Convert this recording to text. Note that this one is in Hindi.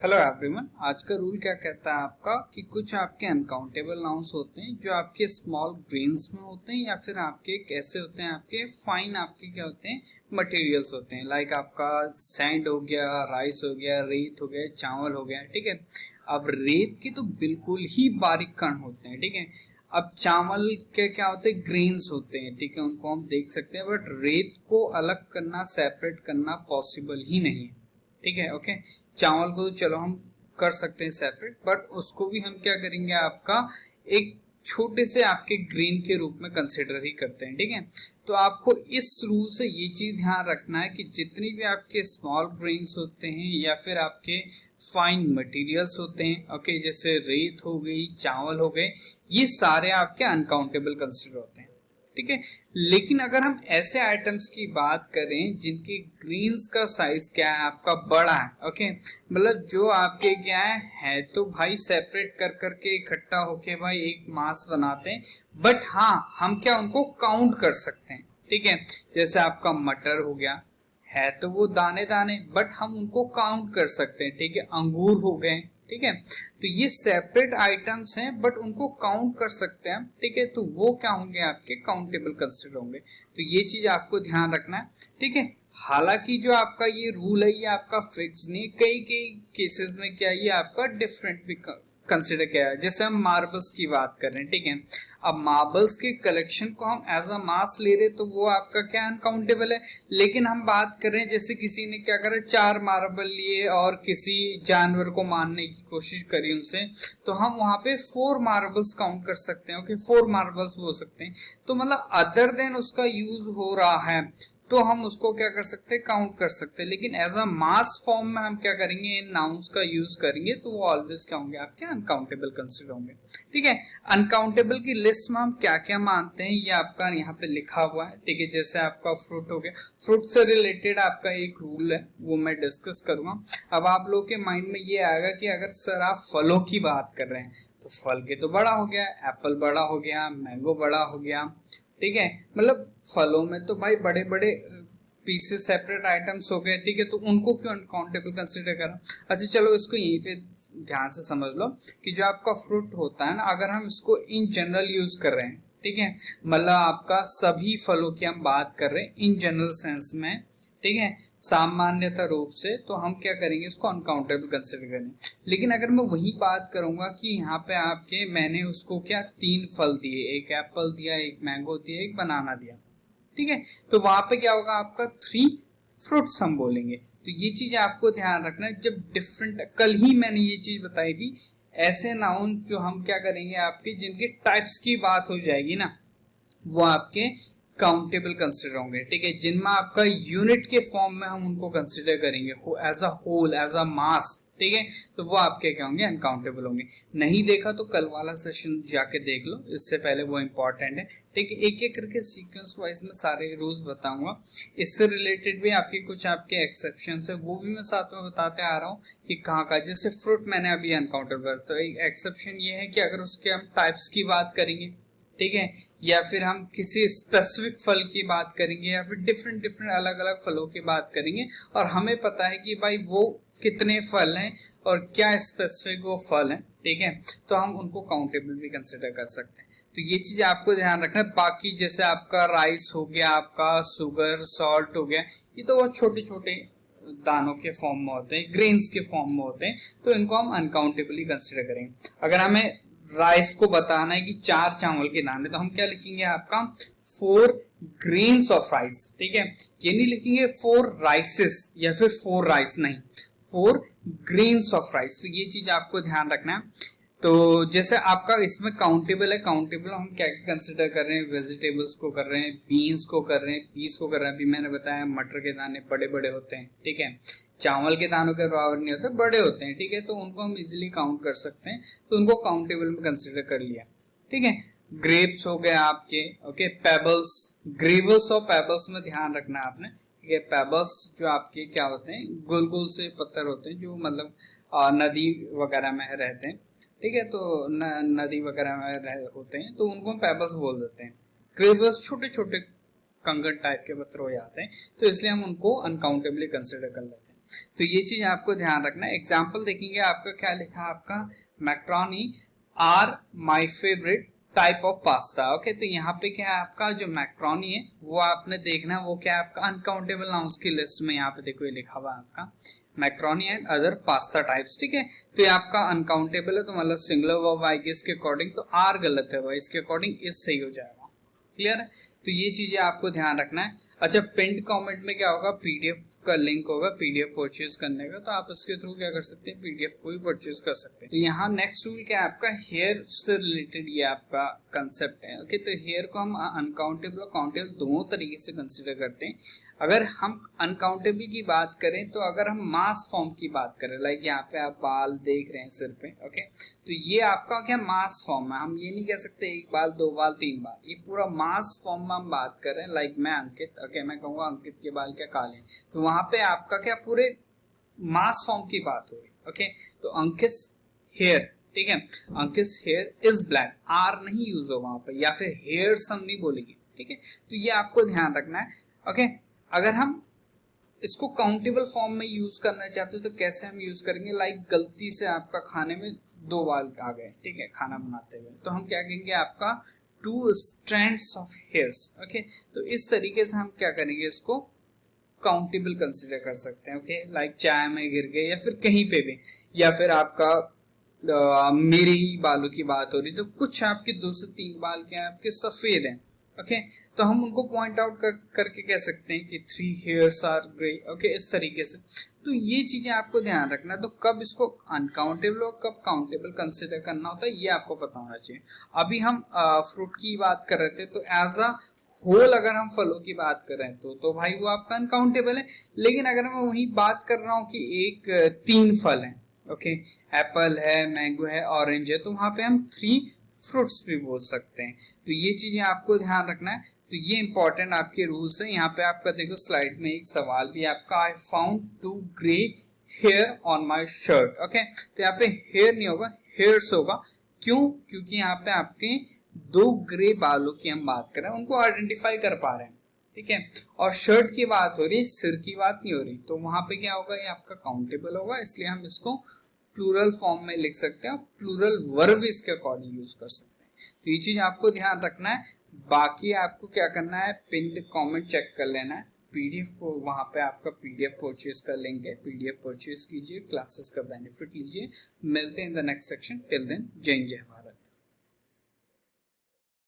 Hello everyone. आज का रूल क्या कहता है आपका कि कुछ आपके अनकाउंटेबल नाउन्स होते हैं जो आपके स्मॉल ग्रेन्स में होते हैं या फिर आपके कैसे होते हैं, आपके फाइन आपके क्या होते हैं, मटेरियल्स होते हैं। लाइक आपका सैंड हो गया, राइस हो गया, रेत हो गया, चावल हो गया। ठीक है, अब रेत के तो बिल्कुल ही बारीक कण होते हैं। ठीक है, अब चावल के क्या होते हैं, ग्रेन्स होते हैं। ठीक है, उनको हम देख सकते हैं, बट रेत को अलग करना, सेपरेट करना पॉसिबल ही नहीं है। ठीक है, ओके। चावल को चलो हम कर सकते हैं सेपरेट, बट उसको भी हम क्या करेंगे, आपका एक छोटे से आपके ग्रेन के रूप में कंसिडर ही करते हैं। ठीक है, तो आपको इस रूल से ये चीज ध्यान रखना है कि जितनी भी आपके स्मॉल ग्रेन्स होते हैं या फिर आपके फाइन मटेरियल्स होते हैं, ओके, जैसे रेत हो गई, चावल हो गए, ये सारे आपके अनकाउंटेबल कंसिडर होते हैं। ठीक है, लेकिन अगर हम ऐसे आइटम्स की बात करें जिनके ग्रेन्स का साइज क्या है, आपका बड़ा है, ओके, मतलब जो आपके क्या है तो भाई सेपरेट कर करके इकट्ठा होके भाई एक मास बनाते हैं, बट हाँ हम क्या उनको काउंट कर सकते हैं। ठीक है, जैसे आपका मटर हो गया, है तो वो दाने दाने, बट हम उनको काउंट कर सकते हैं। ठीक है, अंगूर हो गए। ठीक है, तो ये सेपरेट आइटम्स हैं बट उनको काउंट कर सकते हैं। ठीक है, तो वो क्या होंगे, आपके काउंटेबल कंसिडर होंगे। तो ये चीज आपको ध्यान रखना है। ठीक है, हालांकि जो आपका ये रूल है ये आपका फिक्स नहीं, कई कई केसेस में क्या ये आपका डिफरेंट भी कंसिडर किया है। जैसे हम मार्बल्स की बात कर रहे हैं, ठीक है, अब मार्बल्स के कलेक्शन को हम एज अ मास ले रहे तो वो आपका क्या अनकाउंटेबल है। लेकिन हम बात कर रहे हैं जैसे किसी ने क्या करा, 4 मार्बल लिए और किसी जानवर को मारने की कोशिश करी उनसे, तो हम वहां पे 4 मार्बल्स काउंट कर सकते हैं। ओके, 4 मार्बल्स हो सकते हैं, तो मतलब अदर देन उसका यूज हो रहा है तो हम उसको क्या कर सकते हैं, काउंट कर सकते हैं। लेकिन एज अ मास फॉर्म में हम क्या करेंगे, इन नाउन्स का यूज करेंगे तो वो ऑलवेज क्या होंगे, आपके अनकाउंटेबल कंसिडर होंगे। ठीक है, अनकाउंटेबल की लिस्ट में हम क्या क्या मानते हैं ये आपका यहाँ पे लिखा हुआ है। ठीक है, जैसे आपका फ्रूट हो गया, फ्रूट से रिलेटेड आपका एक रूल है वो मैं डिस्कस करूंगा। अब आप लोग के माइंड में ये आएगा कि अगर सर आप फलों की बात कर रहे हैं तो फल के तो बड़ा हो गया, एप्पल बड़ा हो गया, मैंगो बड़ा हो गया। ठीक है, मतलब फलों में तो भाई बड़े बड़े पीसेस सेपरेट आइटम्स हो गए। ठीक है, तो उनको क्यों अनकाउंटेबल कंसिडर करा। अच्छा चलो इसको यहीं पे ध्यान से समझ लो कि जो आपका फ्रूट होता है ना, अगर हम इसको इन जनरल यूज कर रहे हैं, ठीक है, मतलब आपका सभी फलों की हम बात कर रहे हैं इन जनरल सेंस में, ठीक है, सामान्यता रूप से, तो हम क्या करेंगे, इसको अनकाउंटेबल कंसिडर करेंगे। लेकिन अगर मैं वही बात करूंगा कि यहाँ पे आपके मैंने उसको क्या 3 फल दिए, एक एप्पल दिया, एक मैंगो दिया, एक बनाना दिया, ठीक है, तो वहां पे क्या होगा, आपका 3 फ्रूट्स हम बोलेंगे। तो ये चीज आपको ध्यान रखना है। जब डिफरेंट, कल ही मैंने ये चीज बताई थी, ऐसे नाउन जो हम क्या करेंगे, आपके जिनके टाइप्स की बात हो जाएगी ना, वो आपके काउंटेबल कंसिडर होंगे। ठीक है, जिनमें आपका यूनिट के फॉर्म में हम उनको कंसिडर करेंगे as a whole, as a mass. ठीक है, तो वो आपके क्या होंगे, अनकाउंटेबल होंगे। नहीं देखा तो कल वाला सेशन जाके देख लो, इससे पहले वो इंपॉर्टेंट है। ठीक है, एक एक करके सीक्वेंस वाइज में सारे रूल्स बताऊंगा। इससे रिलेटेड भी आपके कुछ आपके एक्सेप्शन है, वो भी मैं साथ में बताते आ रहा हूँ कि कहाँ का। जैसे फ्रूट मैंने अभी अनकाउंटेबल, तो एक एक्सेप्शन ये है कि अगर उसके हम टाइप्स की बात करेंगे, ठीक है, या फिर हम किसी स्पेसिफिक फल की बात करेंगे, या फिर डिफरेंट डिफरेंट अलग अलग फलों की बात करेंगे, और हमें पता है कि भाई वो कितने फल हैं और क्या स्पेसिफिक वो फल हैं, ठीक है, तो हम उनको काउंटेबल भी कंसिडर कर सकते हैं। तो ये चीज आपको ध्यान रखना है। बाकी जैसे आपका राइस हो गया, आपका शुगर सॉल्ट हो गया, ये तो बहुत छोटे छोटे दानों के फॉर्म में होते हैं, ग्रेन्स के फॉर्म में होते हैं, तो इनको हम अनकाउंटेबली कंसिडर करेंगे। अगर हमें राइस को बताना है कि 4 चावल के दाने, तो हम क्या लिखेंगे, आपका 4 ग्रेन्स ऑफ राइस। ठीक है, ये नहीं लिखेंगे 4 राइसेस या फिर 4 राइस, नहीं, 4 ग्रेन्स ऑफ राइस। तो ये चीज आपको ध्यान रखना है। तो जैसे आपका इसमें काउंटेबल है, काउंटेबल हम क्या क्या कंसिडर कर रहे हैं, वेजिटेबल्स को कर रहे हैं, बीन्स को कर रहे हैं, पीस को कर रहे हैं। अभी मैंने बताया मटर के दाने बड़े बड़े होते हैं, ठीक है, चावल के दानों के बराबर नहीं होते, बड़े होते हैं। ठीक है, तो उनको हम इजिली काउंट कर सकते हैं, तो उनको काउंटेबल में कंसिडर कर लिया। ठीक है, ग्रेप्स हो गए आपके, ओके, पेबल्स, ग्रेवल्स और पेबल्स में ध्यान रखना है आपने। ठीक है, पेबल्स जो आपके क्या होते हैं, गोल गोल से पत्थर होते हैं जो मतलब नदी वगैरह में रहते हैं। ठीक है, तो नदी वगैरह में होते हैं, तो उनको हम पेबल्स बोल देते हैं। ग्रेवल्स छोटे छोटे कंकड़ टाइप के पत्थर हो जाते हैं, तो इसलिए हम उनको अनकाउंटेबली कंसिडर कर लेते हैं। तो ये चीज आपको ध्यान रखना है। एग्जाम्पल देखेंगे आपका क्या लिखा है, आपका macaroni are my favourite type of pasta. Okay, तो यहाँ पे क्या है आपका जो मैक्रोनी है वो आपने देखना है, वो क्या है आपका अनकाउंटेबल नाउन्स की लिस्ट में यहाँ पे देखो ये लिखा हुआ है आपका macaroni and other pasta types. ठीक है, तो ये आपका अनकाउंटेबल है, तो मतलब सिंगुलर वर्ब आएगी इसके अकॉर्डिंग, तो आर गलत है भाई, इसके अकॉर्डिंग इस सही हो जाएगा। क्लियर है, तो ये चीजें आपको ध्यान रखना है। अच्छा, पिंड कमेंट में क्या होगा, पीडीएफ का लिंक होगा पीडीएफ परचेज करने का, तो आप इसके थ्रू क्या कर सकते हैं, पीडीएफ को भी परचेज कर सकते हैं। तो यहाँ नेक्स्ट रूल क्या है आपका, हेयर से रिलेटेड ये आपका कंसेप्ट है। ओके, तो हेयर को हम अनकाउंटेबल और काउंटेबल दोनों तरीके से कंसिडर करते हैं। अगर हम अनकाउंटेबल की बात करें, तो अगर हम मास फॉर्म की बात करें, लाइक यहाँ पे आप बाल देख रहे हैं सिर पे, ओके, तो ये आपका क्या मास फॉर्म है। हम ये नहीं कह सकते एक बाल, दो बाल, तीन बाल, ये पूरा मास फॉर्म में हम बात कर रहे हैं। लाइक मैं अंकित, ओके, मैं कहूँगा अंकित के बाल क्या काले हैं, तो वहां पे आपका क्या पूरे मास फॉर्म की बात हो रही है। ओके, तो अंकित हेयर, ठीक है, अंकित हेयर इज ब्लैक, आर नहीं यूज होगा वहां पे, या फिर हेयर्स हम नहीं बोलेंगे। ठीक है, तो ये आपको ध्यान रखना है। ओके, अगर हम इसको काउंटेबल फॉर्म में यूज करना चाहते हो तो कैसे हम यूज करेंगे, लाइक गलती से आपका खाने में दो बाल आ गए, ठीक है, खाना बनाते हुए, तो हम क्या कहेंगे, आपका 2 strands ऑफ हेयर्स। ओके, तो इस तरीके से हम क्या करेंगे, इसको काउंटेबल कंसिडर कर सकते हैं। ओके, लाइक चाय में गिर गए या फिर कहीं पे भी, या फिर आपका मेरे ही बालों की बात हो रही, तो कुछ आपके 2 से 3 बाल क्या है आपके सफेद हैं। ओके, तो हम उनको पॉइंट आउट करके कह सकते हैं कि 3 हेयर्स आर ग्रे। ओके, इस तरीके से। तो ये चीजें आपको ध्यान रखना है, तो कब इसको अनकाउंटेबल और कब काउंटेबल कंसिडर करना होता है ये आपको पता होना चाहिए। अभी हम फ्रूट की बात कर रहे थे, तो एज अ होल अगर हम फलों की बात कर रहे हैं तो भाई वो आपका अनकाउंटेबल है। लेकिन अगर मैं वही बात कर रहा हूँ कि एक 3 फल है, ओके, एप्पल है, मैंगो है, ऑरेंज है, तो वहां पे हम 3 फ्रूट्स भी बोल सकते हैं। तो ये चीजें आपको ध्यान रखना है। तो ये इंपॉर्टेंट आपके रूल्स है। यहाँ पे आपका देखो स्लाइड में एक सवाल भी आपका, I found 2 grey hair on my shirt. Okay, तो यहाँ पे हेयर नहीं होगा, हेयर्स होगा। क्यों? क्योंकि यहाँ पे आपके 2 ग्रे बालों की हम बात कर रहे हैं, उनको आइडेंटिफाई कर पा रहे हैं। ठीक है, और शर्ट की बात हो रही है, सिर की बात नहीं हो रही, तो वहां पे क्या होगा, ये आपका काउंटेबल होगा, इसलिए हम इसको प्लूरल फॉर्म में लिख सकते हैं, प्लूरल वर्ब इसके अकॉर्डिंग यूज कर सकते हैं। तो ये चीज आपको ध्यान रखना है। बाकी आपको क्या करना है, पिन कमेंट चेक कर लेना है, पीडीएफ को वहां पे आपका पीडीएफ परचेज कर लेंगे, पीडीएफ परचेज कीजिए, क्लासेस का बेनिफिट लीजिए। मिलते हैं in the next section, till then जय हिंद जय भारत।